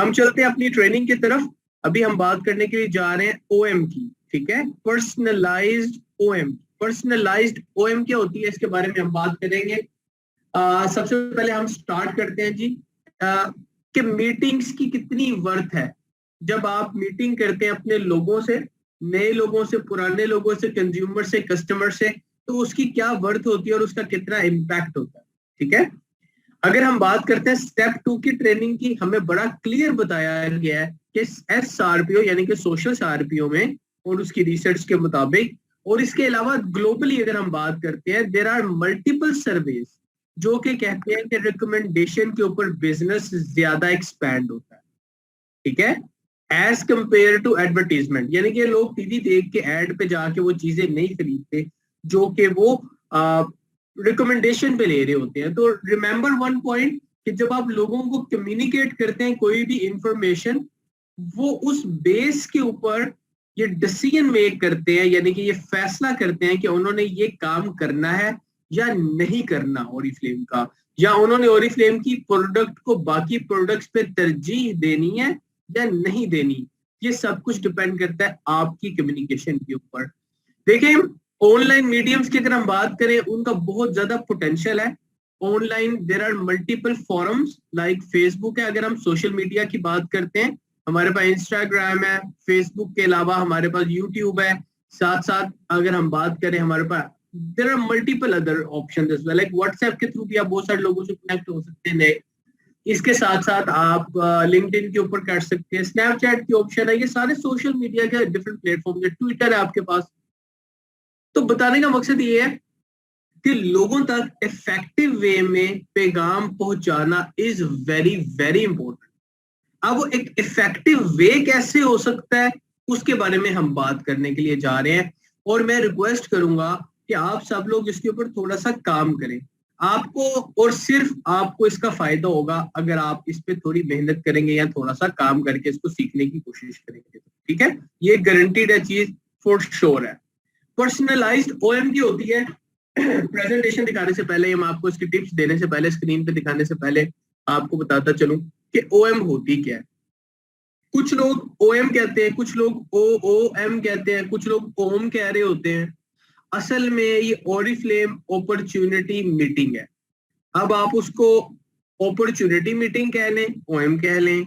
हम चलते हैं अपनी ट्रेनिंग की तरफ। अभी हम बात करने के लिए जा रहे हैं ओएम की, ठीक है, पर्सनलाइज्ड ओएम। पर्सनलाइज्ड ओएम क्या होती है इसके बारे में हम बात करेंगे। सबसे पहले हम स्टार्ट करते हैं जी कि मीटिंग्स की कितनी वर्थ है। जब आप मीटिंग करते हैं अपने लोगों से, नए लोगों से, पुराने लोगों से, कंज्यूमर से, कस्टमर से, तो उसकी क्या वर्थ होती है और उसका कितना इम्पैक्ट होता है, ठीक है। अगर हम बात करते हैं स्टेप 2 की ट्रेनिंग की, हमें बड़ा क्लियर बताया गया है कि SRPO यानी कि सोशल आरपीओ में और उसकी रिसर्च के मुताबिक, और इसके अलावा ग्लोबली अगर हम बात करते हैं, देयर आर मल्टीपल सर्वेज जो कि कहते हैं कि रिकमेंडेशन के ऊपर बिजनेस ज्यादा एक्सपैंड होता है, ठीक है, एज कंपेयर टू एडवर्टीजमेंट। यानी कि लोग टीवी देख के एड पे जाके वो चीजें नहीं खरीदते जो कि वो रिकमेंडेशन पे ले रहे होते हैं। तो रिमेंबर वन पॉइंट कि जब आप लोगों को कम्युनिकेट करते हैं कोई भी इंफॉर्मेशन, वो उस बेस के ऊपर ये डिसीजन मेक करते हैं, यानी कि ये फैसला करते हैं कि उन्होंने ये काम करना है या नहीं करना ओरिफ्लेम का, या उन्होंने ओरिफ्लेम की प्रोडक्ट को बाकी प्रोडक्ट्स पे तरजीह देनी है या नहीं देनी। ये सब कुछ डिपेंड करता है आपकी कम्युनिकेशन के ऊपर। देखिए, ऑनलाइन मीडियम्स की अगर हम बात करें, उनका बहुत ज्यादा पोटेंशियल है। Online there are multiple forums like Facebook है। अगर हम सोशल मीडिया की बात करते हैं, हमारे पास इंस्टाग्राम है, फेसबुक के अलावा हमारे पास यूट्यूब है। साथ साथ अगर हम बात करें, हमारे पास there are multiple other option as well, like WhatsApp के थ्रू भी आप बहुत सारे लोगों से कनेक्ट हो सकते हैं नए। इसके साथ साथ आप लिंक्डइन के ऊपर कर सकते हैं, स्नैपचैट की ऑप्शन है। ये सारे सोशल मीडिया के डिफरेंट प्लेटफॉर्म है, ट्विटर है आपके पास। तो बताने का मकसद ये है कि लोगों तक इफेक्टिव वे में पैगाम पहुंचाना इज वेरी वेरी इंपॉर्टेंट। अब वो एक इफेक्टिव वे कैसे हो सकता है, उसके बारे में हम बात करने के लिए जा रहे हैं। और मैं रिक्वेस्ट करूंगा कि आप सब लोग इसके ऊपर थोड़ा सा काम करें। आपको और सिर्फ आपको इसका फायदा होगा अगर आप इस पे थोड़ी मेहनत करेंगे या थोड़ा सा काम करके इसको सीखने की कोशिश करेंगे, ठीक है। ये गारंटीड है चीज, फॉर श्योर है। पर्सनलाइज्ड ओएम की होती है। प्रेजेंटेशन दिखाने से पहले, हम आपको इसकी टिप्स देने से पहले, स्क्रीन पे दिखाने से पहले आपको बताता चलूं कि ओएम होती क्या है। कुछ लोग ओएम कहते हैं, कुछ लोग OOM कहते हैं, कुछ लोग ओम कह रहे होते हैं। असल में ये ओरिफ्लेम अपॉर्चुनिटी मीटिंग है। अब आप उसको अपॉर्चुनिटी मीटिंग कह लें, ओएम कह लें,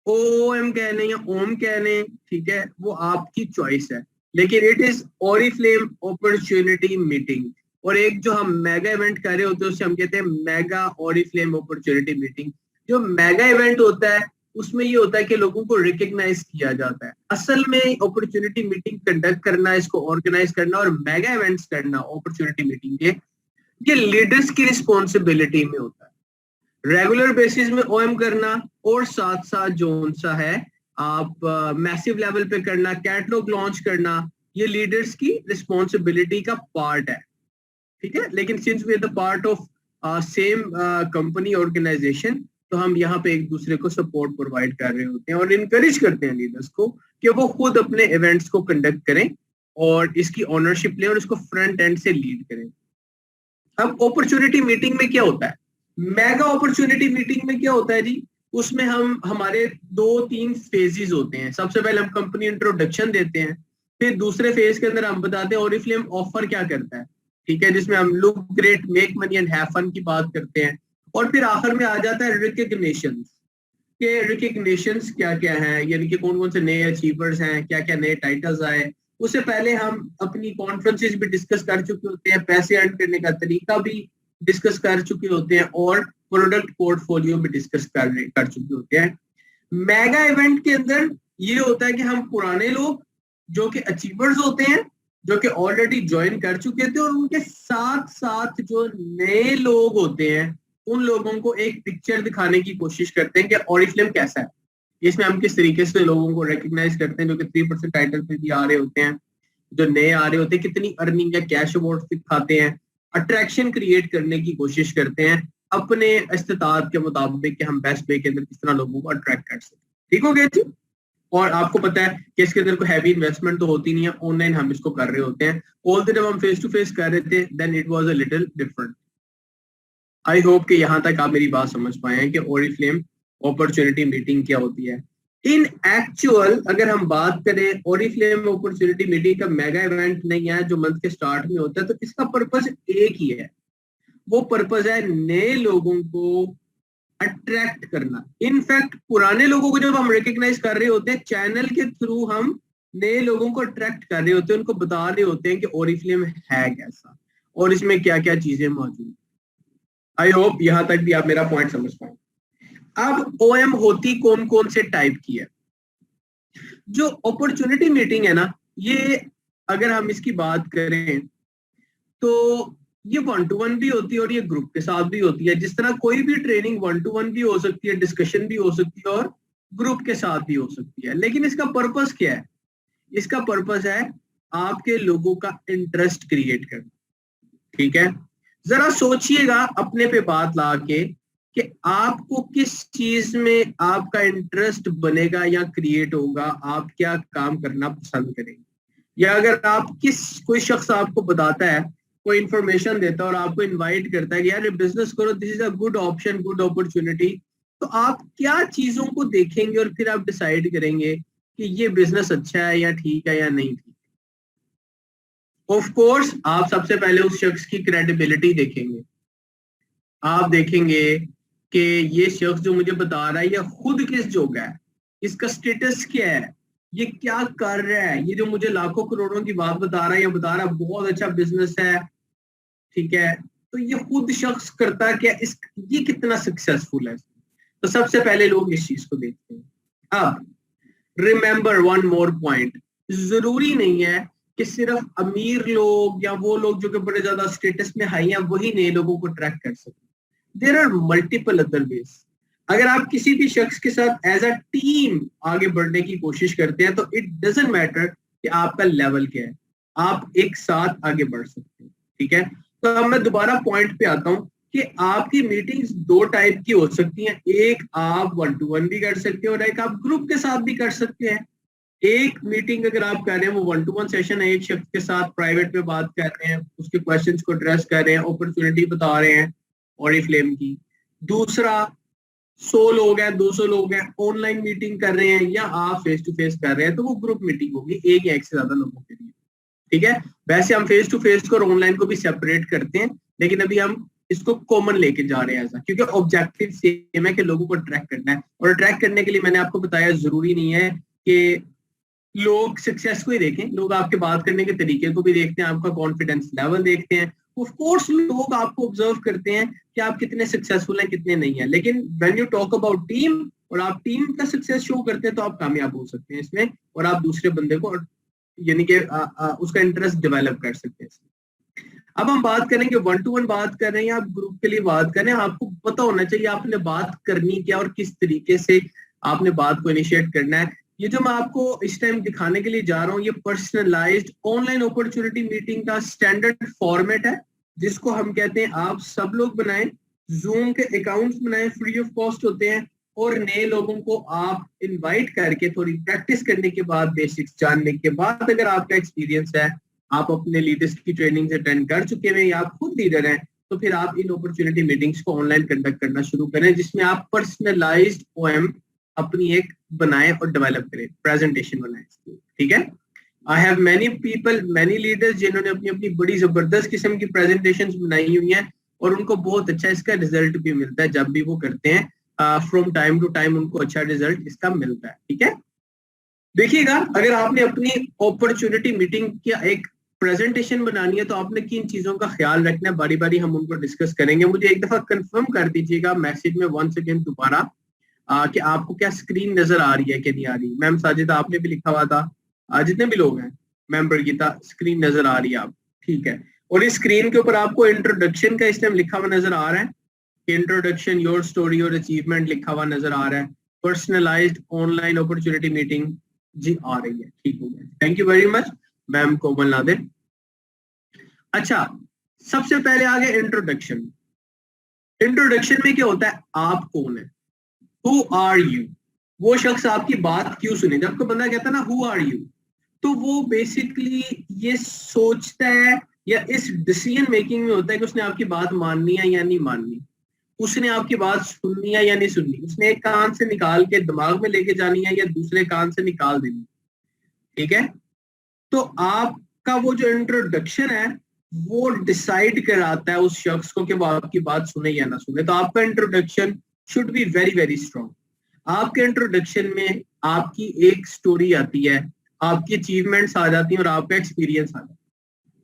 OOM कह लें या ओम कह लें, ठीक है, वो आपकी चॉइस है। लेकिन it is Oriflame opportunity meeting. और एक जो हम मेगा इवेंट कर रहे होते हैं उसे हम कहते हैं मेगा ओरिफ्लेम अपॉर्चुनिटी मीटिंग। जो मेगा इवेंट होता है उसमें ये होता है कि लोगों को रिकग्नाइज किया जाता है। असल में अपॉर्चुनिटी मीटिंग कंडक्ट करना, इसको ऑर्गेनाइज करना और मेगा इवेंट्स करना अपॉर्चुनिटी मीटिंग के, ये लीडर्स की रिस्पॉन्सिबिलिटी में होता है। रेगुलर बेसिस में ओएम करना और साथ साथ जो सा है आप मैसिव लेवल पे करना, कैटलॉग लॉन्च करना, ये लीडर्स की रिस्पॉन्सिबिलिटी का पार्ट है, ठीक है। लेकिन since we are the part of same company organisation, तो हम यहाँ पे एक दूसरे को सपोर्ट प्रोवाइड कर रहे होते हैं और इनकरेज करते हैं लीडर्स को कि वो खुद अपने इवेंट्स को कंडक्ट करें और इसकी ओनरशिप लें और इसको फ्रंट एंड से लीड करें। अब अपॉर्चुनिटी मीटिंग में क्या होता है, मेगा अपॉर्चुनिटी मीटिंग में क्या होता है जी, उसमें हम हमारे 2-3 फेजेस होते हैं। सबसे पहले हम कंपनी इंट्रोडक्शन देते हैं, फिर दूसरे फेज के अंदर हम बताते हैं ओरिफ्लेम ऑफर क्या करता है, ठीक है, जिसमें हम look great, make money and have fun की बात करते हैं। और फिर आखिर में आ जाता है रिकग्निशन के रिकग्निशंस क्या क्या है, यानी कि कौन कौन से नए अचीवर्स हैं, क्या क्या नए टाइटल्स आए। उससे पहले हम अपनी कॉन्फ्रेंसेस भी डिस्कस कर चुके होते हैं, पैसे अर्न करने का तरीका भी डिस्कस कर चुके होते हैं और प्रोडक्ट पोर्टफोलियो भी डिस्कस कर चुके होते हैं। मेगा इवेंट के अंदर ये होता है कि हम पुराने लोग जो कि अचीवर्स होते हैं, जो कि ऑलरेडी ज्वाइन कर चुके थे, और उनके साथ साथ जो नए लोग होते हैं उन लोगों को एक पिक्चर दिखाने की कोशिश करते हैं कि ओरिफ्लेम कैसा है। इसमें हम किस तरीके से लोगों को रिकग्नाइज करते हैं जो कि 3% टाइटल पे भी आ रहे होते हैं, जो नए आ रहे होते हैं, कितनी अर्निंग या कैश अवार्ड दिखाते हैं, अट्रैक्शन क्रिएट करने की कोशिश करते हैं अपने इस्तेताद के मुताबिक कि हम बेस्ट वे के अंदर किस तरह लोगों को अट्रैक्ट कर सकते हैं। ठीक हो गया जी। और आपको पता है कि इसके अंदर कोई हैवी इन्वेस्टमेंट तो होती नहीं है, ऑनलाइन हम इसको कर रहे होते हैं। ऑल द जब हम फेस टू फेस कर रहे थे then it was a little different. I hope कि यहाँ तक आप मेरी बात समझ पाए हैं कि ओरिफ्लेम अपॉर्चुनिटी मीटिंग क्या होती है। इन एक्चुअल अगर हम बात करें, ओरिफ्लेम अपॉर्चुनिटी मीटिंग का मेगा इवेंट नहीं है जो मंथ के स्टार्ट में होता है, तो इसका पर्पस एक ही है, वो पर्पस है नए लोगों को अट्रैक्ट करना। इनफैक्ट पुराने लोगों को जब हम रिकॉग्नाइज कर रहे होते हैं चैनल के थ्रू, हम नए लोगों को अट्रैक्ट कर रहे होते हैं, उनको बता रहे होते हैं कि ओरिफ्लेम है कैसा और इसमें क्या क्या चीजें मौजूद। आई होप यहां तक भी आप मेरा पॉइंट समझ पाए। अब ओएम होती कौन कौन से टाइप की है। जो अपॉर्चुनिटी मीटिंग है ना, ये अगर हम इसकी बात करें तो ये 1-to-1 भी होती है और ये ग्रुप के साथ भी होती है। जिस तरह कोई भी ट्रेनिंग 1-to-1 भी हो सकती है, डिस्कशन भी हो सकती है और ग्रुप के साथ भी हो सकती है। लेकिन इसका पर्पस क्या है? इसका पर्पस है आपके लोगों का इंटरेस्ट क्रिएट करना। ठीक है, जरा सोचिएगा अपने पे बात ला के कि आपको किस चीज में आपका इंटरेस्ट बनेगा या क्रिएट होगा, आप क्या काम करना पसंद करेंगे। या अगर आप कोई शख्स आपको बताता है, कोई इंफॉर्मेशन देता है और आपको इनवाइट करता है कि यार बिजनेस करो, this is a good option, good opportunity, तो आप क्या चीजों को देखेंगे और फिर आप डिसाइड करेंगे कि ये बिजनेस अच्छा है या ठीक है या नहीं ठीक। ऑफ कोर्स आप सबसे पहले उस शख्स की क्रेडिबिलिटी देखेंगे। आप देखेंगे कि ये शख्स जो मुझे बता रहा है ये खुद किस जोगा है, इसका स्टेटस क्या है, ये क्या कर रहा है। ये जो मुझे लाखों करोड़ों की बात बता रहा है, ये बता रहा है बहुत अच्छा बिजनेस है, ठीक है, तो ये खुद शख्स करता क्या, ये कितना सक्सेसफुल है। तो सबसे पहले लोग इस चीज को देखते हैं। अब रिमेंबर वन मोर पॉइंट, जरूरी नहीं है कि सिर्फ अमीर लोग या वो लोग जो कि बड़े ज्यादा स्टेटस में हाई हैं वही नए लोगों को ट्रैक कर सकते। There are multiple other ways. अगर आप किसी भी शख्स के साथ एज अ टीम आगे बढ़ने की कोशिश करते हैं तो इट डजंट मैटर कि आपका लेवल क्या है, आप एक साथ आगे बढ़ सकते हैं। ठीक है, तो अब मैं दोबारा पॉइंट पे आता हूं कि आपकी मीटिंग्स दो टाइप की हो सकती हैं। एक आप 1-to-1 भी कर सकते हैं और एक आप ग्रुप के साथ भी कर सकते हैं। एक मीटिंग अगर आप कर रहे हैं वो 1-to-1 सेशन है, एक शख्स के साथ प्राइवेट में बात कर रहे हैं, उसके क्वेश्चंस को एड्रेस कर रहे हैं, अपॉर्चुनिटी बता रहे हैं ओरिफ्लेम की। दूसरा 100 लोग हैं, 200 लोग हैं, ऑनलाइन मीटिंग कर रहे हैं या आप फेस टू फेस कर रहे हैं, तो वो ग्रुप मीटिंग होगी एक या एक से ज्यादा लोगों के लिए। ठीक है, वैसे हम फेस टू फेस को और ऑनलाइन को भी सेपरेट करते हैं, लेकिन अभी हम इसको कॉमन लेके जा रहे हैं ऐसा, क्योंकि ऑब्जेक्टिव सेम है कि लोगों को ट्रैक करना है। और ट्रैक करने के लिए मैंने आपको बताया जरूरी नहीं है कि लोग सक्सेस को ही देखें, लोग आपके बात करने के तरीके को भी देखते हैं, आपका कॉन्फिडेंस लेवल देखते हैं। ऑफ कोर्स लोग आपको ऑब्जर्व करते हैं कि आप कितने सक्सेसफुल हैं कितने नहीं है, लेकिन when you talk about team और आप टीम का सक्सेस शो करते हैं तो आप कामयाब हो सकते हैं इसमें, और आप दूसरे बंदे को यानी कि उसका इंटरेस्ट डेवलप कर सकते हैं। अब हम बात करेंगे 1-to-1 बात कर रहे हैं या आप ग्रुप के लिए बात कर रहे हैं, आपको पता होना चाहिए आपने बात करनी क्या और किस तरीके से आपने बात को इनिशिएट करना है। ये जो मैं आपको इस टाइम दिखाने के लिए जा रहा हूँ ये पर्सनलाइज्ड ऑनलाइन अपॉर्चुनिटी मीटिंग का स्टैंडर्ड फॉर्मेट है, जिसको हम कहते हैं आप सब लोग बनाएं, जूम के अकाउंट्स बनाएं, फ्री ऑफ कॉस्ट होते हैं, और नए लोगों को आप इनवाइट करके थोड़ी प्रैक्टिस करने के बाद, बेसिक्स जानने के बाद, अगर आपका एक्सपीरियंस है, आप अपने लीडर्स की ट्रेनिंग अटेंड कर चुके हैं या आप खुद लीडर हैं, तो फिर आप इन अपॉर्चुनिटी मीटिंग्स को ऑनलाइन कंडक्ट करना शुरू करें, जिसमें आप पर्सनलाइज्ड ओएम अपनी एक बनाएं और डेवलप करें, प्रेजेंटेशन बनाएं। ठीक है, I have many people, many leaders जिन्होंने अपनी अपनी बड़ी जबरदस्त किस्म की प्रेजेंटेशंस बनाई हुई हैं और उनको बहुत अच्छा इसका रिजल्ट भी मिलता है जब भी वो करते हैं। फ्रॉम टाइम टू टाइम उनको अच्छा रिजल्ट इसका मिलता है। ठीक है, देखिएगा अगर आपने अपनी अपॉर्चुनिटी मीटिंग का एक प्रेजेंटेशन बनानी है तो आपने किन चीजों का ख्याल रखना है, बारी बारी हम उनको डिस्कस करेंगे। मुझे एक दफा कंफर्म कर दीजिएगा मैसेज में वन सेकेंड दोबारा कि आपको क्या स्क्रीन नजर आ रही है कि नहीं आ रही। मैम साजिदा आपने भी लिखा हुआ था, जितने भी लोग हैं, मैम बरगीता स्क्रीन नजर आ रही है आप, ठीक है। और इस स्क्रीन के ऊपर आपको इंट्रोडक्शन का इस टाइम लिखा हुआ नजर आ रहा है, इंट्रोडक्शन योर स्टोरी और अचीवमेंट लिखा हुआ नजर आ रहा है। पर्सनलाइज्ड ऑनलाइन अपॉर्चुनिटी मीटिंग जी आ रही है, ठीक हो गया, thank you very much ma'am Komal Nadir. अच्छा, सबसे पहले आ गया इंट्रोडक्शन। इंट्रोडक्शन में क्या होता है, आप कौन है, हु आर यू, वो शख्स आपकी बात क्यों सुने। जब कोई बंदा कहता है ना हु आर यू, तो वो बेसिकली ये सोचता है या इस डिसीजन मेकिंग में होता है कि उसने आपकी बात माननी है या नहीं माननी। उसने आपकी बात सुननी है या नहीं सुननी, उसने एक कान से निकाल के दिमाग में लेके जानी है या दूसरे कान से निकाल देनी, ठीक है। तो आपका वो जो इंट्रोडक्शन है वो डिसाइड कराता है उस शख्स को कि वो आपकी बात सुने या ना सुने। तो आपका introduction should be very very strong. आपके इंट्रोडक्शन में आपकी एक स्टोरी आती है, आपकी अचीवमेंट्स आ जाती हैं और आपका एक्सपीरियंस आ जाता है,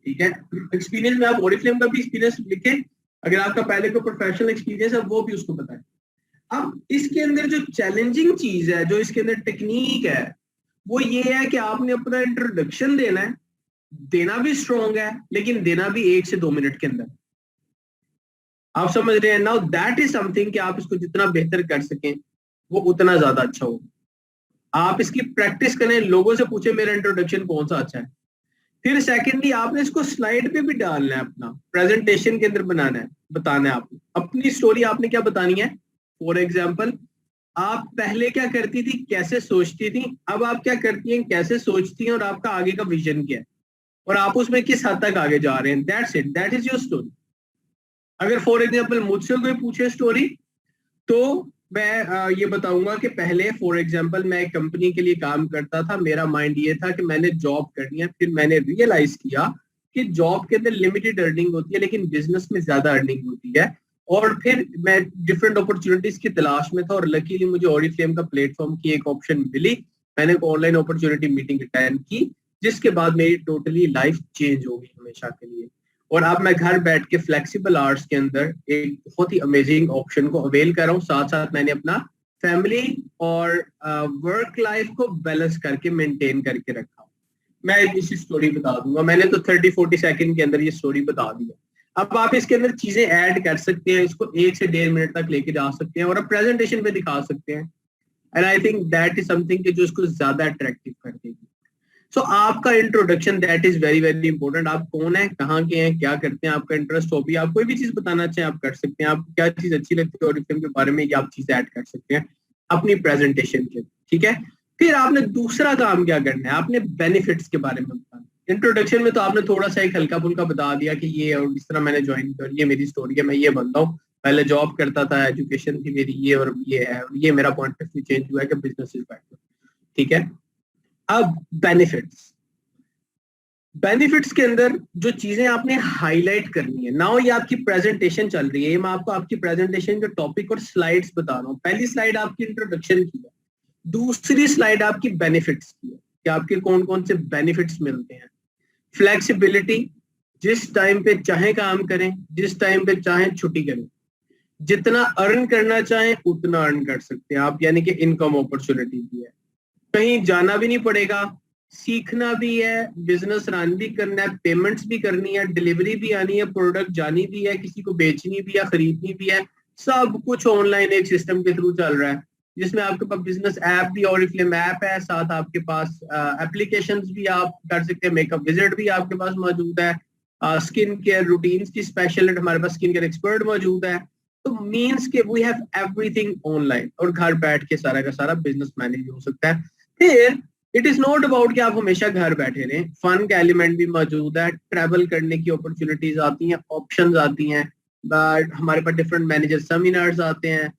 ठीक है। एक्सपीरियंस में आप ओरिफ्लेम का भी एक्सपीरियंस लिखें, अगर आपका पहले का प्रोफेशनल एक्सपीरियंस है वो भी उसको बताएं। अब इसके अंदर जो चैलेंजिंग चीज है, जो इसके अंदर टेक्निक है, वो ये है कि आपने अपना इंट्रोडक्शन देना है, देना भी स्ट्रॉन्ग है, लेकिन देना भी 1 से 2 मिनट के अंदर। आप समझ रहे हैं? नाउ दैट इज समथिंग कि आप इसको जितना बेहतर कर सकें वो उतना ज्यादा अच्छा होगा। आप इसकी प्रैक्टिस करें, लोगों से पूछे मेरा इंट्रोडक्शन कौन सा अच्छा है। फिर सेकेंडली आपने इसको स्लाइड पे भी डालना है, अपना प्रेजेंटेशन के अंदर बनाना है, बताना है आपको अपनी स्टोरी। आपने क्या बतानी है? फॉर एग्जाम्पल, आप पहले क्या करती थी, कैसे सोचती थी, अब आप क्या करती हैं, कैसे सोचती हैं, और आपका आगे का विजन क्या है, और आप उसमें किस हद तक आगे जा रहे हैं। That's it, that is your story. अगर फॉर एग्जाम्पल मुझसे कोई पूछे स्टोरी, तो मैं ये बताऊंगा कि पहले फॉर एग्जांपल मैं एक कंपनी के लिए काम करता था, मेरा माइंड ये था कि मैंने जॉब करनी है। फिर मैंने रियलाइज किया कि जॉब के अंदर लिमिटेड अर्निंग होती है लेकिन बिजनेस में ज्यादा अर्निंग होती है। और फिर मैं डिफरेंट अपॉर्चुनिटीज की तलाश में था और लकीली मुझे ओरिफ्लेम का प्लेटफॉर्म की एक ऑप्शन मिली। मैंने एक ऑनलाइन अपॉर्चुनिटी मीटिंग अटेंड की, जिसके बाद मेरी टोटली लाइफ चेंज हो गई हमेशा के लिए। और अब मैं घर बैठ के फ्लेक्सिबल आवर्स के अंदर एक बहुत ही अमेजिंग ऑप्शन को अवेल कर रहा हूँ। साथ साथ मैंने अपना फैमिली और वर्क लाइफ को बैलेंस करके मेंटेन करके रखा हूँ। मैं इसी स्टोरी बता दूंगा, मैंने तो 30-40 सेकंड के अंदर ये स्टोरी बता दिया। अब आप इसके अंदर चीजें ऐड कर सकते हैं, इसको 1 से 1.5 मिनट तक लेके जा सकते हैं और आप प्रेजेंटेशन पे दिखा सकते हैं। And I think that is something जो इसको ज्यादा अट्रैक्टिव कर देगी। सो आपका introduction that is very very important. आप कौन है, कहाँ के हैं, क्या करते हैं, आपका इंटरेस्ट, हॉबी, आप कोई भी चीज बताना चाहें आप कर सकते हैं। आपको क्या चीज अच्छी लगती है ओरिफ्लेम के बारे में, ये आप चीज ऐड कर सकते हैं अपनी प्रेजेंटेशन के, ठीक है। फिर आपने दूसरा काम क्या करना है, आपने बेनिफिट्स के बारे में बताना। इंट्रोडक्शन में तो आपने थोड़ा सा एक हल्का फुल्का बता दिया कि ये और इस तरह मैंने ज्वाइन किया, ये मेरी स्टोरी है, मैं ये बनता हूँ, पहले जॉब करता था, एजुकेशन थी मेरी ये और ये है, और ये मेरा पॉइंट ऑफ व्यू चेंज हुआ है कि बिजनेस इज बेटर, ठीक है। अब बेनिफिट्स, बेनिफिट्स के अंदर जो चीजें आपने हाईलाइट करनी है, नाउ ये आपकी प्रेजेंटेशन चल रही है, ये मैं आपको आपकी प्रेजेंटेशन के टॉपिक और स्लाइड्स बता रहा हूँ। पहली स्लाइड आपकी इंट्रोडक्शन की है, दूसरी स्लाइड आपकी बेनिफिट्स की है कि आपके कौन कौन से बेनिफिट्स मिलते हैं। फ्लेक्सिबिलिटी, जिस टाइम पे चाहे काम करें, जिस टाइम पे चाहे छुट्टी करें, जितना अर्न करना चाहें उतना अर्न कर सकते हैं आप, यानी कि इनकम अपॉर्चुनिटी भी है, कहीं जाना भी नहीं पड़ेगा, सीखना भी है, बिजनेस रन भी करना है, पेमेंट्स भी करनी है, डिलीवरी भी आनी है, प्रोडक्ट जानी भी है, किसी को बेचनी भी है, खरीदनी भी है, सब कुछ ऑनलाइन एक सिस्टम के थ्रू चल रहा है, जिसमें आपके पास बिजनेस ऐप भी ओरिफ्लेम ऐप है, साथ आपके पास एप्लीकेशंस भी आप कर सकते हैं, मेकअप विजिट भी आपके पास मौजूद है, स्किन केयर रूटीन्स की स्पेशलिस्ट हमारे पास स्किन केयर एक्सपर्ट मौजूद है। तो मीन्स के वी हैव एवरीथिंग ऑनलाइन, और घर बैठ के सारा का सारा बिजनेस मैनेज हो सकता है। फिर इट इज नॉट अबाउट कि आप हमेशा घर बैठे रहें, फन का एलिमेंट भी मौजूद है, ट्रैवल करने की अपॉर्चुनिटीज आती हैं, ऑप्शंस आती हैं, बट हमारे पास डिफरेंट मैनेजर सेमिनार्स आते हैं,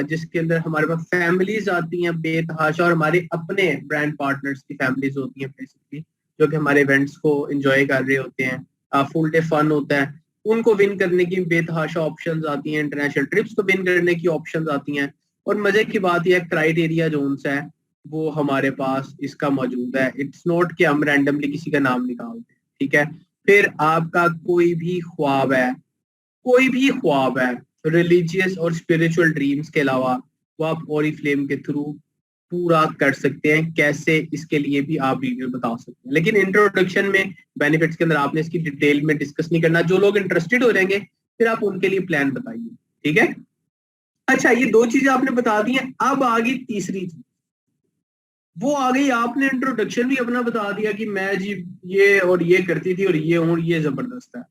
जिसके अंदर हमारे पास फैमिलीज आती हैं बेतहाशा, और हमारे अपने ब्रांड पार्टनर्स की फैमिलीज होती हैं बेसिकली, जो कि हमारे इवेंट्स को एंजॉय कर रहे होते हैं, फुल डे फन होता है, उनको विन करने की बेतहाशा ऑप्शंस आती हैं, इंटरनेशनल ट्रिप्स को विन करने की ऑप्शंस आती हैं। और मजे की बात यह क्राइटेरिया जोन है वो हमारे पास इसका मौजूद है, इट्स नॉट कि हम रैंडमली किसी का नाम निकालते हैं, ठीक है। फिर आपका कोई भी ख्वाब है, कोई भी ख्वाब है रिलीजियस और स्पिरिचुअल ड्रीम्स के अलावा, वो आप ओरिफ्लेम के थ्रू पूरा कर सकते हैं। कैसे, इसके लिए भी आप वीडियो बता सकते हैं, लेकिन इंट्रोडक्शन में बेनिफिट्स के अंदर आपने इसकी डिटेल में डिस्कस नहीं करना। जो लोग इंटरेस्टेड हो जाएंगे फिर आप उनके लिए प्लान बताइए, ठीक है। अच्छा, ये 2 चीजें आपने बता दी हैं, अब आ गई तीसरी चीज, वो आ गई, आपने इंट्रोडक्शन भी अपना बता दिया कि मैं जी ये और ये करती थी और ये हूं, ये जबरदस्त है।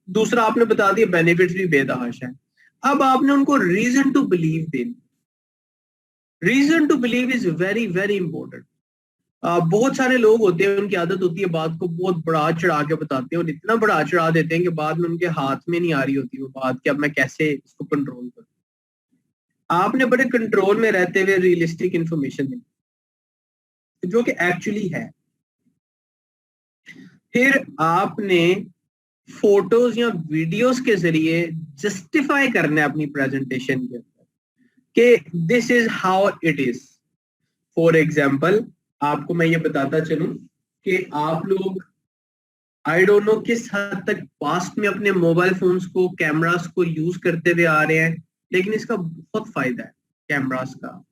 दूसरा आपने बता दिया बेनिफिट्स भी बेतहाशा है। अब आपने उनको रीजन टू बिलीव देनी। Reason to believe is very very important. बहुत सारे लोग होते हैं, उनकी आदत होती है बात को बहुत बढ़ा चढ़ा के बताते हैं और इतना बढ़ा चढ़ा देते हैं कि बाद में उनके हाथ में नहीं आ रही होती वो बात कि अब मैं कैसे इसको कंट्रोल करूं। आपने बड़े कंट्रोल में रहते हुए रियलिस्टिक इंफॉर्मेशन दी जो कि एक्चुअली है। फिर आपने फोटोज या वीडियोस के जरिए जस्टिफाई करना है अपनी प्रेजेंटेशन के अंदर कि this is how it is. For example आपको मैं ये बताता चलूं कि आप लोग आई डोंट नो किस हद तक पास्ट में अपने मोबाइल फोन्स को कैमरास को यूज करते हुए आ रहे हैं, लेकिन इसका बहुत फायदा है कैमरास का,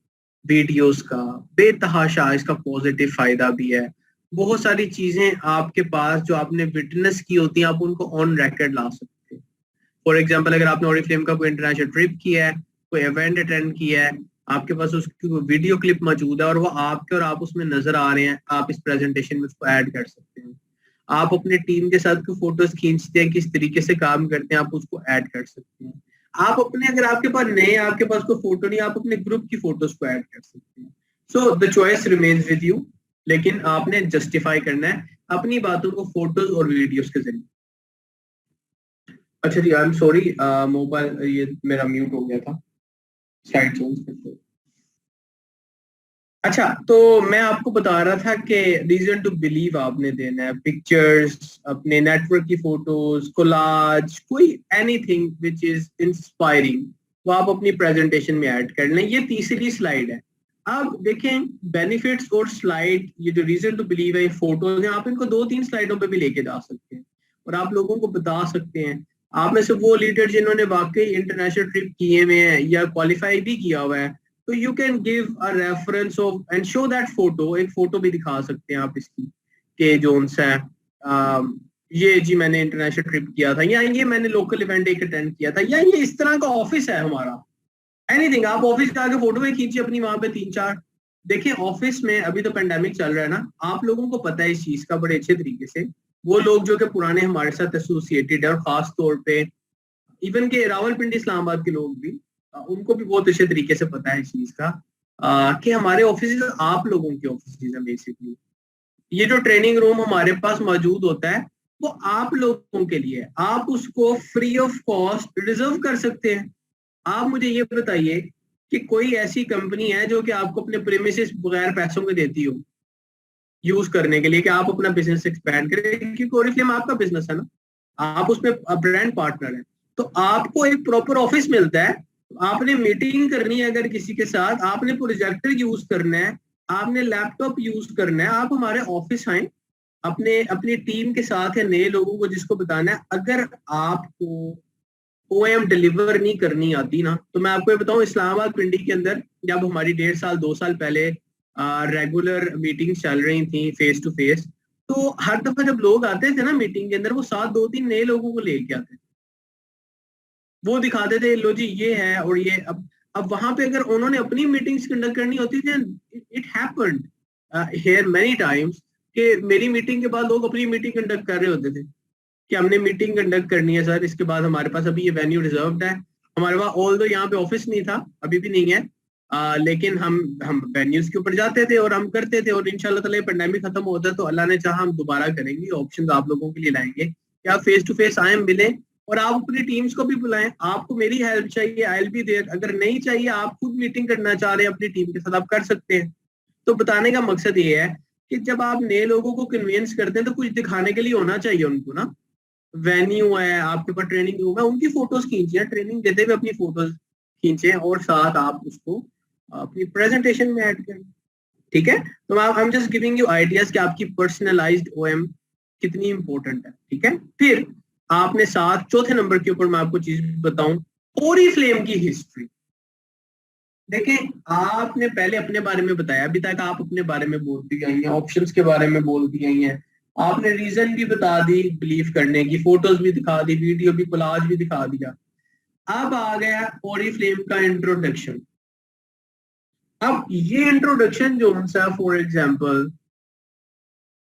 वीडियोस का, बेतहाशा इसका पॉजिटिव फायदा भी है। बहुत सारी चीजें आपके पास जो आपने विटनेस की होती हैं आप उनको ऑन रिकॉर्ड ला सकते हैं। फॉर एग्जाम्पल अगर आपने ओरिफ्लेम का कोई इंटरनेशनल ट्रिप किया है, कोई इवेंट अटेंड किया है, आपके पास उसकी वीडियो क्लिप मौजूद है और वो आपके और आप उसमें नजर आ रहे हैं, आप इस प्रेजेंटेशन में उसको ऐड कर सकते हैं। आप अपने टीम के साथ कोई फोटोज खींचते हैं, किस तरीके से काम करते हैं, आप उसको ऐड कर सकते हैं। आप अपने अगर आपके पास नए आपके पास कोई फोटो नहीं, आप अपने ग्रुप की फोटोज को ऐड कर सकते हैं। So the choice remains with you, लेकिन आपने जस्टिफाई करना है अपनी बातों को फोटोज और वीडियोस के जरिए। अच्छा जी, आई एम सॉरी, मोबाइल ये मेरा म्यूट हो गया था, स्लाइड चेंज करते हैं। अच्छा, तो मैं आपको बता रहा था कि रीजन टू बिलीव आपने देना है, पिक्चर्स, अपने नेटवर्क की फोटोज, कोलाज, कोई एनीथिंग विच इज इंस्पायरिंग वो आप अपनी प्रेजेंटेशन में ऐड कर लें। ये तीसरी स्लाइड है। अब देखें बेनिफिट्स और स्लाइड, ये जो रीजन टू बिलीव है, फोटोज हैं, आप इनको 2-3 स्लाइडों पे भी लेके जा सकते हैं और आप लोगों को बता सकते हैं। आप में से वो लीडर जिन्होंने वाकई इंटरनेशनल ट्रिप किए हुए हैं या क्वालिफाई भी किया हुआ है, तो you can give a reference of and show that photo, एक फोटो भी दिखा सकते हैं आप इसकी कि जो उनसे ये जी मैंने इंटरनेशनल ट्रिप किया था, या ये मैंने लोकल इवेंट एक अटेंड किया था, या ये इस तरह का ऑफिस है हमारा। एनीथिंग, आप ऑफिस के आगे फोटो में खींचिए अपनी वहां पे 3-4। देखिए ऑफिस में अभी तो पेंडेमिक चल रहा है ना, आप लोगों को पता है इस चीज का बड़े अच्छे तरीके से, वो लोग जो कि पुराने हमारे साथ एसोसिएटेड है और खास तौर पे इवन के रावलपिंडी इस्लामाबाद के लोग भी, उनको भी बहुत अच्छे तरीके से पता है इस चीज का कि हमारे ऑफिस आप लोगों के ऑफिस है बेसिकली। ये जो ट्रेनिंग रूम हमारे पास मौजूद होता है वो आप लोगों के लिए, आप उसको फ्री ऑफ कॉस्ट रिजर्व कर सकते हैं। आप मुझे ये बताइए कि कोई ऐसी कंपनी है जो कि आपको अपने प्रीमिसेस बगैर पैसों के देती हो यूज करने के लिए कि आप अपना बिजनेस एक्सपैंड करें, क्योंकि ओरिफ्लेम आपका बिजनेस है ना, आप उसमें ब्रांड पार्टनर है, तो आपको एक प्रॉपर ऑफिस मिलता है। आपने मीटिंग करनी है अगर किसी के साथ, आपने प्रोजेक्टर यूज करना है, आपने लैपटॉप यूज करना है, आप हमारे ऑफिस आए, अपने अपनी टीम के साथ है, नए लोगों को जिसको बताना है। अगर आपको ओएम डिलीवर नहीं करनी आती ना, तो मैं आपको ये बताऊं, इस्लामाबाद पिंडी के अंदर जब हमारी 1.5 साल 2 साल पहले रेगुलर मीटिंग चल रही थी फेस टू फेस, तो हर दफा जब लोग आते थे ना मीटिंग के अंदर, वो साथ 2-3 नए लोगों को लेके आते थे, वो दिखाते थे लो जी ये है और ये। अब वहां पे अगर उन्होंने अपनी मीटिंग्स कंडक्ट करनी होती थी, it happened here many times कि मेरी मीटिंग के बाद लोग अपनी मीटिंग कंडक्ट कर रहे होते थे कि हमने मीटिंग कंडक्ट करनी है सर, इसके बाद हमारे पास अभी ये वेन्यू रिजर्व्ड है हमारे पास। ऑल दो यहाँ पे ऑफिस नहीं था, अभी भी नहीं है, लेकिन हम वेन्यूज के ऊपर जाते थे और हम करते थे, और इंशाल्लाह ताला पेंडेमिक खत्म होता है तो अल्लाह ने चाहा हम दोबारा करेंगे, ऑप्शन आप लोगों के लिए लाएंगे कि आप फेस टू फेस आए, मिले, और आप अपनी टीम्स को भी बुलाएं। आपको मेरी हेल्प चाहिए, आई विल बी देयर। अगर नहीं चाहिए, आप खुद मीटिंग करना चाह रहे हैं अपनी टीम के साथ, आप कर सकते हैं। तो बताने का मकसद ये है कि जब आप नए लोगों को कन्विंस करते हैं तो कुछ दिखाने के लिए होना चाहिए उनको ना। वेन्यू है, आपके पास ट्रेनिंग रूम है, उनकी फोटोज खींचिए, ट्रेनिंग देते हुए अपनी फोटोज खींचे और साथ आप उसको अपनी प्रेजेंटेशन में ऐड करें। ठीक है, तो I am just giving you ideas कि आपकी पर्सनलाइज्ड ओएम कितनी इंपॉर्टेंट है। ठीक है, फिर आपने साथ चौथे नंबर के ऊपर मैं आपको चीज बताऊं, ओरिफ्लेम की हिस्ट्री। देखें, आपने पहले अपने बारे में बताया, अभी तक आप अपने बारे में बोलती गई हैं, ऑप्शंस के बारे में बोलती गई हैं, आपने रीजन भी बता दी बिलीव करने की, फोटोज भी दिखा दी, वीडियो भी, कोलाज भी दिखा दिया। अब आ गया ओरिफ्लेम का इंट्रोडक्शन। अब ये इंट्रोडक्शन जो है, फॉर एग्जांपल,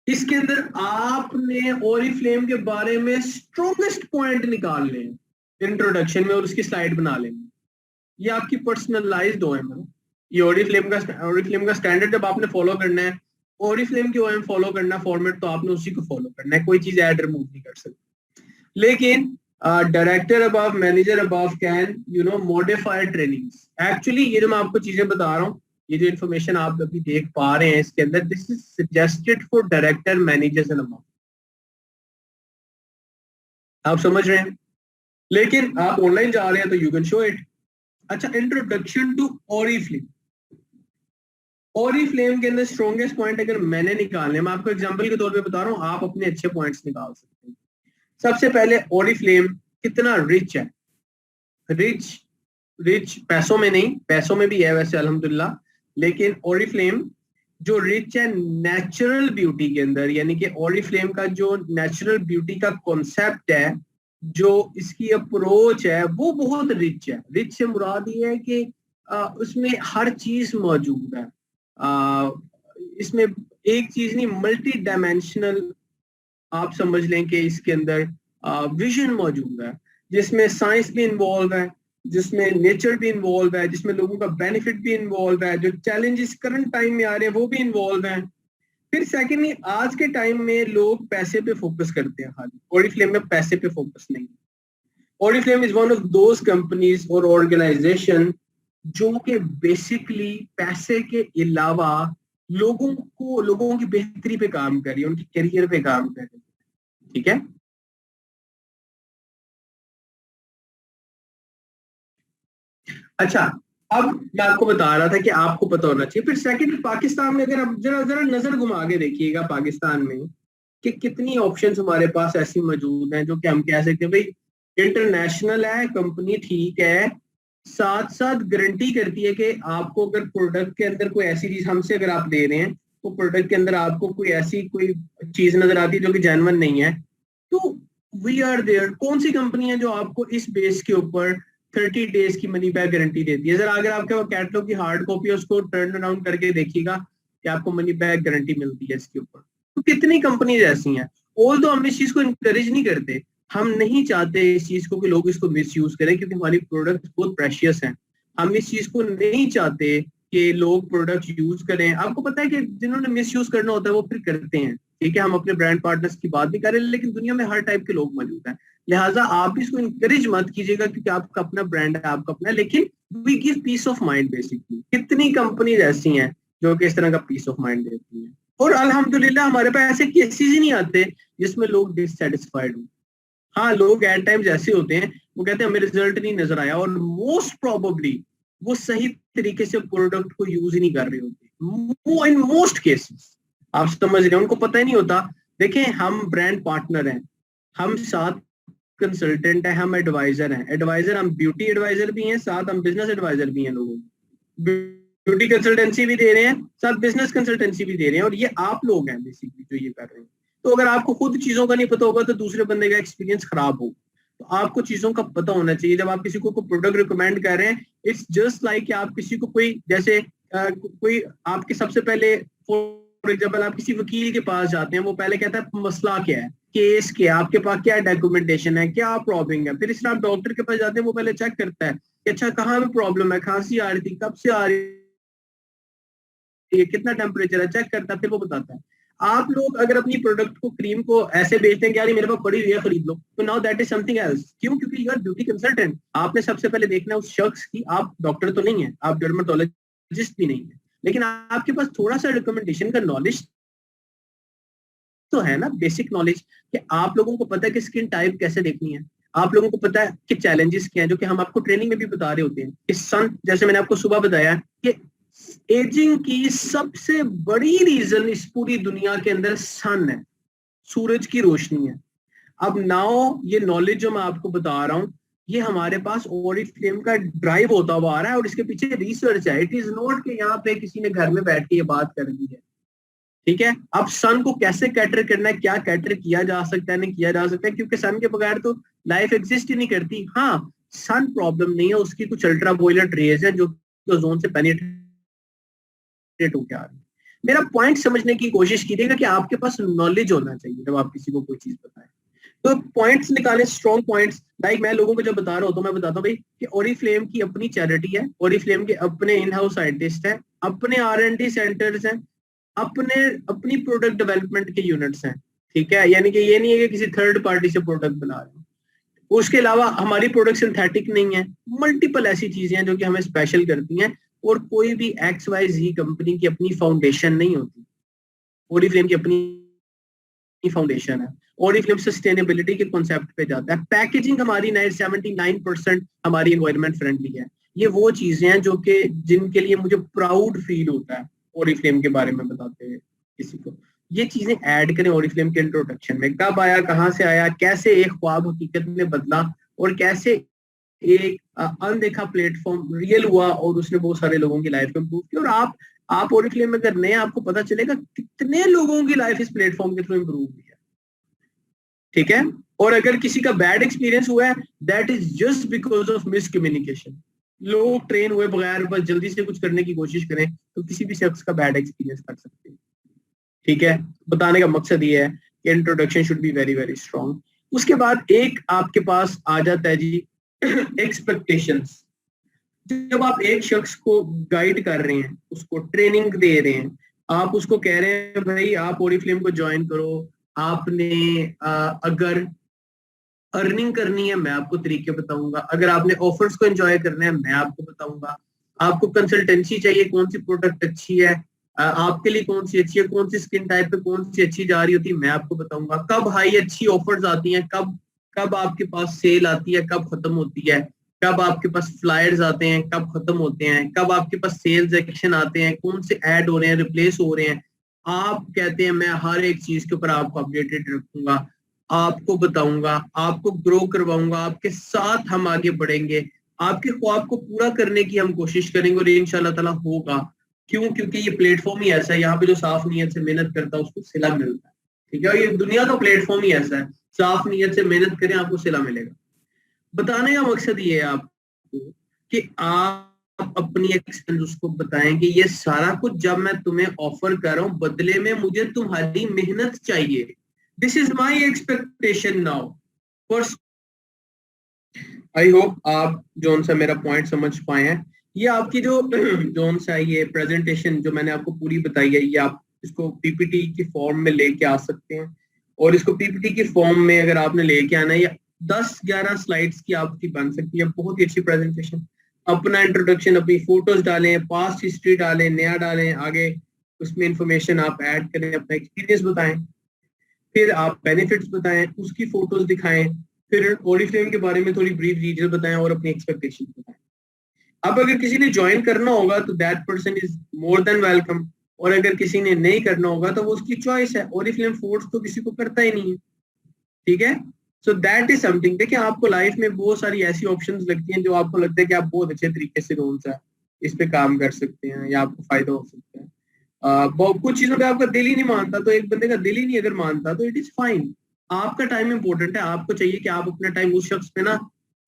इसके अंदर आपने ओरिफ्लेम के बारे में स्ट्रॉन्गेस्ट पॉइंट निकाल लें इंट्रोडक्शन में और उसकी स्लाइड बना लेंगे। ये आपकी पर्सनलाइज्ड ओएम है। ये ओरिफ्लेम का स्टैंडर्ड जब आपने फॉलो करना है, ओरिफ्लेम की ओएम फॉलो करना फॉर्मेट, तो आपने उसी को फॉलो करना है, कोई चीज ऐड रिमूव नहीं कर सकते। लेकिन director above, manager above can modify trainings. Actually ये जो मैं आपको चीजें बता रहा हूँ, ये जो इन्फॉर्मेशन आप अभी देख पा रहे हैं इसके अंदर, this is suggested for director, managers and above. आप समझ रहे हैं? लेकिन आप ऑनलाइन जा रहे हैं तो यू कैन शो इट। अच्छा, इंट्रोडक्शन टू ओरिफ्लेम। ओरिफ्लेम के अंदर स्ट्रॉन्गेस्ट पॉइंट अगर मैंने निकालने, मैं आपको एग्जांपल के तौर पे बता रहा हूँ, आप अपने अच्छे पॉइंट्स निकाल सकते हैं। सबसे पहले ओरिफ्लेम कितना रिच है। रिच, रिच पैसों में नहीं, पैसों में भी है वैसे अल्हम्दुलिल्लाह, लेकिन ओरिफ्लेम जो रिच है नेचुरल ब्यूटी के अंदर, यानी कि ओरिफ्लेम का जो नेचुरल ब्यूटी का कॉन्सेप्ट है, जो इसकी अप्रोच है, वो बहुत रिच है। रिच से मुराद ये है कि उसमें हर चीज मौजूद है। इसमें एक चीज नहीं, मल्टी डायमेंशनल आप समझ लें कि इसके अंदर विजन मौजूद है, जिसमें साइंस भी इन्वॉल्व है, जिसमें नेचर भी इन्वॉल्व है, जिसमें लोगों का बेनिफिट भी इन्वॉल्व है, जो चैलेंजेस करंट टाइम में आ रहे हैं वो भी इन्वॉल्व हैं। फिर सेकेंडली, आज के टाइम में लोग पैसे पे फोकस करते हैं खाली, ओरिफ्लेम में पैसे पे फोकस नहीं। Oriflame is one of those companies और ऑर्गेनाइजेशन जो कि बेसिकली पैसे के अलावा लोगों की बेहतरी पे काम कर रही है, उनकी करियर पे काम कर रही है। ठीक है? अच्छा, अब मैं आपको बता रहा था कि आपको पता होना चाहिए। फिर सेकंड, पाकिस्तान में अगर आप जरा जरा नजर घुमा के देखिएगा पाकिस्तान में कि कितनी ऑप्शंस हमारे पास ऐसी मौजूद हैं जो कि हम कह सकते हैं भाई इंटरनेशनल है कंपनी, ठीक है, साथ साथ गारंटी करती है कि आपको अगर प्रोडक्ट के अंदर कोई ऐसी चीज हमसे अगर आप दे रहे हैं, तो प्रोडक्ट के अंदर आपको कोई ऐसी कोई चीज नजर आती है जो कि जेन्युइन नहीं है, तो वी आर देयर। कौन सी कंपनी है जो आपको इस बेस के ऊपर 30 डेज की मनी बैक गारंटी देती है? जरा अगर आपके कैटलॉग की हार्ड कॉपी है उसको टर्न अराउंड करके देखिएगा कि आपको मनी बैक गारंटी मिलती है इसके ऊपर। तो कितनी कंपनीज ऐसी हैं। ऑल दो हम इस चीज को इंकरेज नहीं करते, हम नहीं चाहते इस चीज को कि लोग इसको मिस यूज करें, क्योंकि हमारी प्रोडक्ट बहुत प्रेशियस हैं। हम इस चीज को नहीं चाहते कि लोग प्रोडक्ट यूज करें। आपको पता है कि जिन्होंने मिस यूज करना होता है वो फिर करते हैं। ठीक है, हम अपने ब्रांड पार्टनर्स की बात भी करें, लेकिन दुनिया में हर टाइप के लोग मौजूद हैं। लिहाजा आप इसको इंकरेज मत कीजिएगा, क्योंकि आपका अपना ब्रांड है, आपका अपना, लेकिन we give peace of mind basically. कितनी कंपनीज ऐसी हैं जो कि इस तरह का पीस ऑफ माइंड देती हैं, और अल्हम्दुलिल्लाह हमारे पास ऐसे केसेस ही नहीं आते जिसमें लोग डिससेटिस्फाइड हो। हाँ, लोग एट टाइम्स ऐसे होते हैं, वो कहते हैं हमें रिजल्ट नहीं नजर आया, और मोस्ट प्रोबेबली वो सही तरीके से प्रोडक्ट को यूज ही नहीं कर रहे होते इन मोस्ट केसेस। आप समझ रहे हैं, उनको पता ही नहीं होता। देखें, हम ब्रांड पार्टनर हैं, हम साथ कंसल्टेंट है, हम एडवाइजर हैं। एडवाइजर, हम ब्यूटी एडवाइजर भी हैं, साथ हम बिजनेस एडवाइजर भी हैं। लोगों को ब्यूटी कंसल्टेंसी भी दे रहे हैं, साथ बिजनेस कंसल्टेंसी भी दे रहे हैं, और ये आप लोग हैं बेसिकली जो ये कर रहे हैं। तो अगर आपको खुद चीजों का नहीं पता होगा तो दूसरे बंदे का एक्सपीरियंस खराब हो। तो आपको चीजों का पता होना चाहिए। जब आप किसी को प्रोडक्ट रिकमेंड कर रहे हैं, इट्स जस्ट लाइक आप किसी को कोई, जैसे कोई आपके सबसे पहले फॉर एग्जाम्पल आप किसी वकील के पास जाते हैं, वो पहले कहता है मसला क्या है, केस क्या, आपके पास क्या डॉक्यूमेंटेशन है, क्या प्रॉब्लम है। फिर इस तरह आप डॉक्टर के पास जाते हैं, वो पहले चेक करता है कि अच्छा कहाँ पे प्रॉब्लम है, खांसी आ रही थी, कब से आ रही है, कितना टेम्परेचर है, चेक करता है, फिर वो बताता है। आप लोग अगर अपनी प्रोडक्ट को, क्रीम को ऐसे बेचते हैं कि यार मेरे पास पड़ी हुई है खरीद लो, तो now that is something else. क्यों? क्योंकि यू आर ब्यूटी कंसल्टेंट। आपने सबसे पहले देखना है उस शख्स की, आप डॉक्टर तो नहीं है, आप डर्मेटोलॉजिस्ट भी नहीं है, लेकिन आपके पास थोड़ा सा रिकमेंडेशन का नॉलेज तो है ना, बेसिक नॉलेज, कि आप लोगों को पता है कि स्किन टाइप कैसे देखनी है, आप लोगों को पता है कि चैलेंजेस क्या है, जो कि हम आपको ट्रेनिंग में भी बता रहे होते हैं। कि सन, जैसे मैंने आपको सुबह बताया कि एजिंग की सबसे बड़ी रीजन इस पूरी दुनिया के अंदर सन है, सूरज की रोशनी है। अब नाउ ये नॉलेज जो मैं आपको बता रहा हूँ, ये हमारे पास ओरिफ्लेम का ड्राइव होता हुआ आ रहा है, और इसके पीछे रिसर्च है। इट इज नॉट कि यहाँ पे किसी ने घर में बैठ के ये बात कर दी है। ठीक है, अब सन को कैसे कैटर करना है, क्या कैटर किया जा सकता है, नहीं किया जा सकता है, क्योंकि सन के बगैर तो लाइफ एग्जिस्ट ही नहीं करती। हाँ, सन प्रॉब्लम नहीं है, उसकी कुछ अल्ट्रा वायलेट रेज है जो ओजोन से पेनिट्रेट होकर आ रही है। मेरा पॉइंट समझने की कोशिश कीजिएगा कि आपके पास नॉलेज होना चाहिए जब आप किसी को कोई चीज बताएं। तो पॉइंट्स निकाले, स्ट्रॉन्ग पॉइंट्स। लाइक मैं लोगों को जब बता रहा हूँ तो मैं बताता हूँ भाई कि ओरिफ्लेम की अपनी चैरिटी है, ओरिफ्लेम के अपने इन हाउस साइंटिस्ट है, अपने R&D सेंटर्स हैं, अपने अपनी प्रोडक्ट डेवलपमेंट के यूनिट्स हैं, ठीक है, यानी कि ये नहीं है कि किसी थर्ड पार्टी से प्रोडक्ट बना रहे हो। उसके अलावा हमारी प्रोडक्ट सिंथेटिक नहीं है, मल्टीपल ऐसी चीजें हैं जो कि हमें स्पेशल करती हैं, और कोई भी XYZ कंपनी की अपनी फाउंडेशन नहीं होती, ओरिफ्लेम की अपनी फाउंडेशन है। ओरिफ्लेम सस्टेनेबिलिटी के कॉन्सेप्ट पे जाता है। पैकेजिंग हमारी 79% हमारी एनवायरनमेंट फ्रेंडली है। ये वो चीजें हैं जो कि जिनके लिए मुझे प्राउड फील होता है ओरिफ्लेम के बारे में बताते हुए किसी को। ये चीजें ऐड करें ओरिफ्लेम के इंट्रोडक्शन में, कब आया, कहाँ से आया, कैसे एक ख्वाब हकीकत में बदला, और कैसे एक अनदेखा प्लेटफॉर्म रियल हुआ और उसने बहुत सारे लोगों की लाइफ को इम्प्रूव किया। और आप ओरिफ्लेम में अगर नए, आपको पता चलेगा कितने लोगों की लाइफ इस प्लेटफॉर्म के थ्रू इम्प्रूव हुई है, ठीक है। और अगर किसी का बैड एक्सपीरियंस हुआ है, that is just because of miscommunication. लोग ट्रेन हुए बगैर बस जल्दी से कुछ करने की कोशिश करें तो किसी भी शख्स का बैड एक्सपीरियंस कर सकते हैं, ठीक है। बताने का मकसद ये है कि introduction should be very very strong. उसके बाद एक आपके पास आ जाता है जी एक्सपेक्टेशंस। जब आप एक शख्स को गाइड कर रहे हैं, उसको ट्रेनिंग दे रहे हैं, आप उसको कह रहे हैं भाई आप ओरिफ्लेम को ज्वाइन करो, आपने अगर अर्निंग करनी है मैं आपको तरीके बताऊंगा, अगर आपने ऑफर्स को एंजॉय करना है मैं आपको बताऊंगा, आपको कंसल्टेंसी चाहिए, कौन सी प्रोडक्ट अच्छी है, आपके लिए कौन सी अच्छी है, कौन सी स्किन टाइप पे कौन सी अच्छी जा रही होती है मैं आपको बताऊंगा, कब हाई अच्छी ऑफर्स आती हैं, कब कब आपके पास सेल आती है, कब खत्म होती है, कब आपके पास फ्लायर्स आते हैं, कब खत्म होते हैं, कब आपके पास सेल्स एक्शन आते हैं, कौन से ऐड हो रहे हैं, रिप्लेस हो रहे हैं। आप कहते हैं मैं हर एक चीज के ऊपर आपको अपडेटेड रखूंगा, आपको बताऊंगा, आपको ग्रो करवाऊंगा, आपके साथ हम आगे बढ़ेंगे, आपके ख्वाब को पूरा करने की हम कोशिश करेंगे और इंशाल्लाह ताला होगा। क्यों? क्योंकि ये प्लेटफॉर्म ही ऐसा है, यहाँ पे जो साफ नीयत से मेहनत करता है उसको सिला मिलता है, ठीक है। और ये दुनिया का प्लेटफॉर्म ही ऐसा है, साफ नीयत से मेहनत करें आपको सिला मिलेगा। बताने का मकसद ये है आपको कि आप अपनी एक्सपीरियंस उसको बताएं कि ये सारा कुछ जब मैं तुम्हें ऑफर कर रहा हूँ बदले में मुझे तुम्हारी मेहनत चाहिए, this is my expectation now. First I hope आप जोन सा मेरा पॉइंट समझ पाए हैं। ये आपकी जो जोन सा ये प्रेजेंटेशन जो मैंने आपको पूरी बताई है, ये आप इसको पीपीटी की फॉर्म में लेके आ सकते हैं, और इसको पीपीटी की फॉर्म में अगर आपने लेके आना है, या 10-11 स्लाइड्स की आपकी बन सकती है, बहुत ही अच्छी प्रेजेंटेशन। अपना इंट्रोडक्शन, अपनी फोटोज डालें, पास्ट हिस्ट्री डालें, नया डालें, आगे उसमें इंफॉर्मेशन आप ऐड करें, अपना एक्सपीरियंस बताएं, फिर आप बेनिफिट्स बताएं, उसकी फोटोज दिखाएं, फिर ओरिफ्लेम के बारे में थोड़ी ब्रीफ डिटेल बताएं और अपनी एक्सपेक्टेशन बताएं। अब अगर किसी ने ज्वाइन करना होगा तो that person is more than welcome, और अगर किसी ने नहीं करना होगा तो वो उसकी चॉइस है। ओरिफ्लेम फोर्स तो किसी को करता ही नहीं है, ठीक है। So that is something. देखिए आपको लाइफ में बहुत सारी ऐसी ऑप्शंस लगती हैं जो आपको लगता है कि आप बहुत अच्छे तरीके से कौन सा इस पे काम कर सकते हैं या आपको फायदा हो सकता है। कुछ चीजों पे आपका दिल ही नहीं मानता, तो एक बंदे का दिल ही नहीं अगर मानता तो इट इज फाइन। आपका टाइम इंपॉर्टेंट है, आपको चाहिए कि आप अपना टाइम उस शख्स पे ना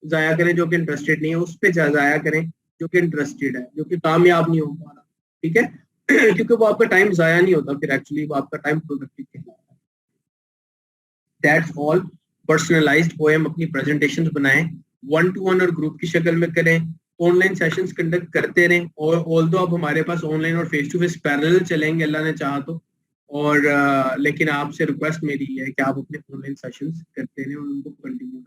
जाया करें जो कि इंटरेस्टेड नहीं है, उस पे जाया करें जो कि इंटरेस्टेड है, जो कि कामयाब नहीं हो पा रहा, ठीक है। क्योंकि वो आपका टाइम जाया नहीं होता, फिर एक्चुअली वो आपका टाइम प्रोडक्टिव कहलाता है। That's all. पर्सनलाइज्ड पोएम अपनी प्रेजेंटेशंस बनाएं, 1-to-1 और ग्रुप की शक्ल में करें, ऑनलाइन सेशंस कंडक्ट करते रहें, और ऑल्दो अब हमारे पास ऑनलाइन और फेस टू फेस पैरेलल चलेंगे अल्लाह ने चाहा तो, और लेकिन आपसे रिक्वेस्ट मेरी है कि आप अपने ऑनलाइन सेशंस करते रहें और उनको कंटिन्यू